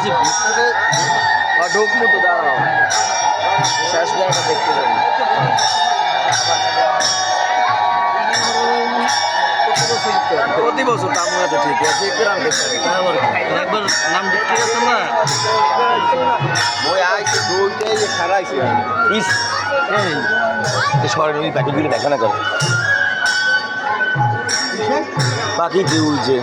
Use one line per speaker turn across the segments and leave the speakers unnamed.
বেশি ভিতরে
ঢুকবো তো দাঁড়াও শেষ জায়গাটা দেখতে যাই প্রতি বছর তামুয়া তো ঠিক আছে গ্রাম
একবার নাম দেখতে গেছেন না
ওই আইসে দুইটাই যে খারাইছে
ইস এই শহরের ওই প্যাকেটগুলো দেখা না করে বাকি কি উঠছে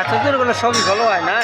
এত দূর গেলে সবই ভালো হয় না